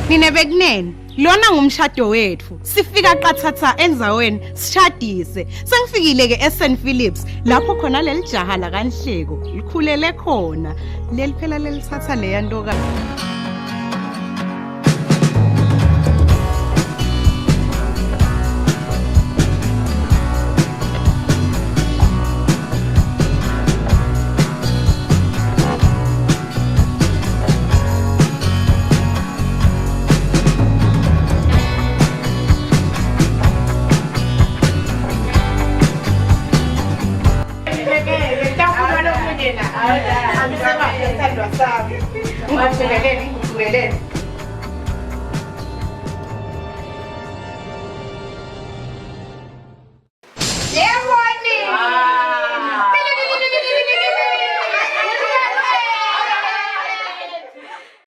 Nine bekunene, Lona nguMshado wethu. Sifika qathatha endzaweni sishadise. Sengifikile ke eSt Philips lapho khona leli jaha la kaNhleko likhulele khona. Leli phela lelithatha leya ntoka.